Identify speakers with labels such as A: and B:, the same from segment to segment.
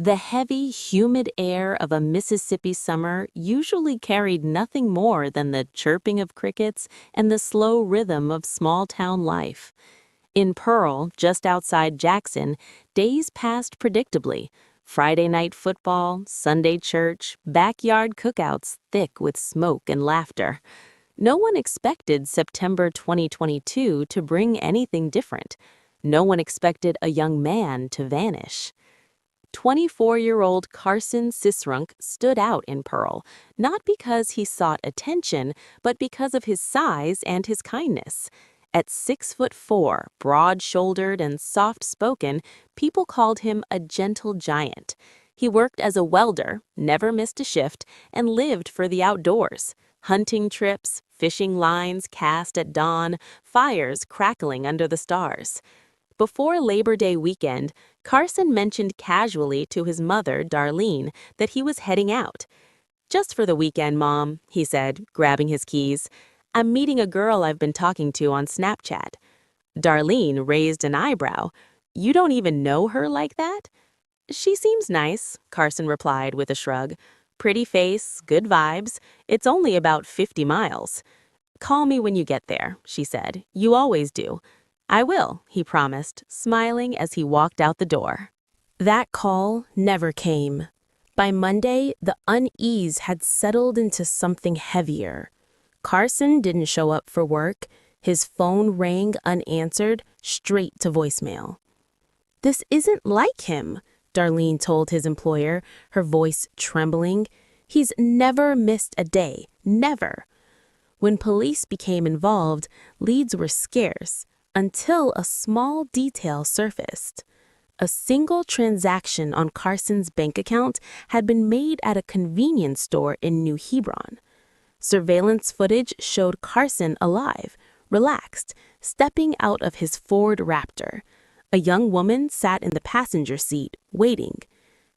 A: The heavy, humid air of a Mississippi summer usually carried nothing more than the chirping of crickets and the slow rhythm of small-town life. In Pearl, just outside Jackson, days passed predictably. Friday night football, Sunday church, backyard cookouts thick with smoke and laughter. No one expected September 2022 to bring anything different. No one expected a young man to vanish. 24-year-old Carson Sisrunk stood out in Pearl, not because he sought attention, but because of his size and his kindness. At 6'4", broad-shouldered and soft-spoken, people called him a gentle giant. He worked as a welder, never missed a shift, and lived for the outdoors. Hunting trips, fishing lines cast at dawn, fires crackling under the stars. Before Labor Day weekend, Carson mentioned casually to his mother, Darlene, that he was heading out. "Just for the weekend, Mom," he said, grabbing his keys. "I'm meeting a girl I've been talking to on Snapchat." Darlene raised an eyebrow. "You don't even know her like that?" "She seems nice," Carson replied with a shrug. "Pretty face, good vibes. It's only about 50 miles. "Call me when you get there," she said. "You always do." "I will," he promised, smiling as he walked out the door. That call never came. By Monday, the unease had settled into something heavier. Carson didn't show up for work. His phone rang unanswered, straight to voicemail. "This isn't like him," Darlene told his employer, her voice trembling. "He's never missed a day, never." When police became involved, leads were scarce, until a small detail surfaced. A single transaction on Carson's bank account had been made at a convenience store in New Hebron. Surveillance footage showed Carson alive, relaxed, stepping out of his Ford Raptor. A young woman sat in the passenger seat, waiting.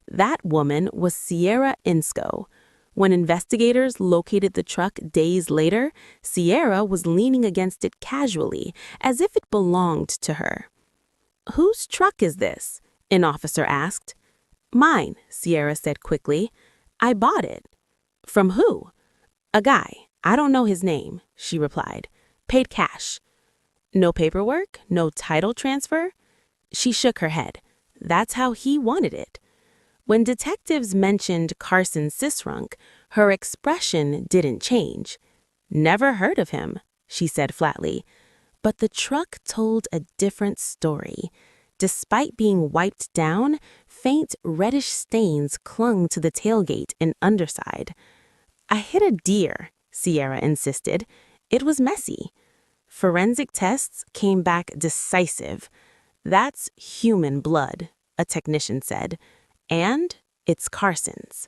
A: That woman was Sierra Insco. When investigators located the truck days later, Sierra was leaning against it casually, as if it belonged to her. "Whose truck is this?" an officer asked. "Mine," Sierra said quickly. "I bought it." "From who?" "A guy. I don't know his name," she replied. "Paid cash." "No paperwork? No title transfer?" She shook her head. "That's how he wanted it." When detectives mentioned Carson Sisrunk, her expression didn't change. "Never heard of him," she said flatly. But the truck told a different story. Despite being wiped down, faint reddish stains clung to the tailgate and underside. "I hit a deer," Sierra insisted. "It was messy." Forensic tests came back decisive. "That's human blood," a technician said. "And it's Carson's."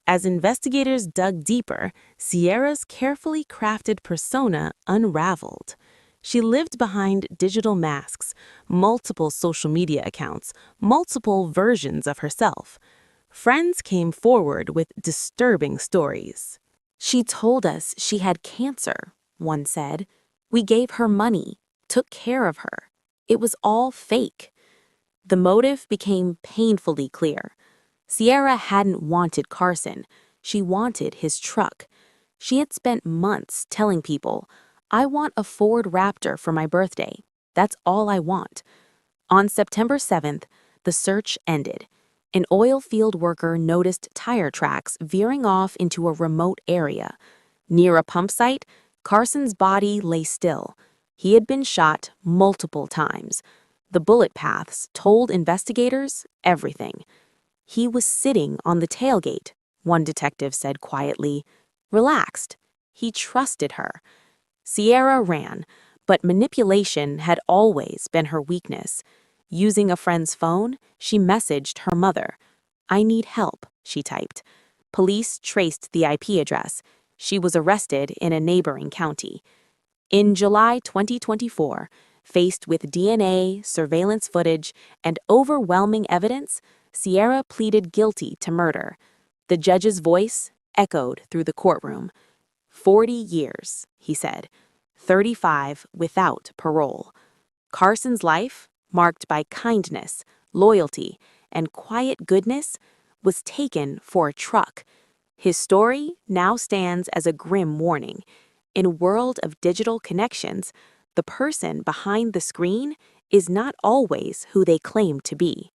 A: As investigators dug deeper, Sierra's carefully crafted persona unraveled. She lived behind digital masks, multiple social media accounts, multiple versions of herself. Friends came forward with disturbing stories. "She told us she had cancer," one said. "We gave her money, took care of her. It was all fake." The motive became painfully clear. Sierra hadn't wanted Carson. She wanted his truck. She had spent months telling people, "I want a Ford Raptor for my birthday. That's all I want." On September 7th, the search ended. An oil field worker noticed tire tracks veering off into a remote area. Near a pump site, Carson's body lay still. He had been shot multiple times. The bullet paths told investigators everything. "He was sitting on the tailgate," one detective said quietly. "Relaxed. He trusted her." Sierra ran, but manipulation had always been her weakness. Using a friend's phone, she messaged her mother. "I need help," she typed. Police traced the IP address. She was arrested in a neighboring county. In July 2024, faced with DNA, surveillance footage, and overwhelming evidence, Sierra pleaded guilty to murder. The judge's voice echoed through the courtroom. 40 years, he said, 35 without parole. Carson's life, marked by kindness, loyalty, and quiet goodness, was taken for a truck. His story now stands as a grim warning. In a world of digital connections, the person behind the screen is not always who they claim to be.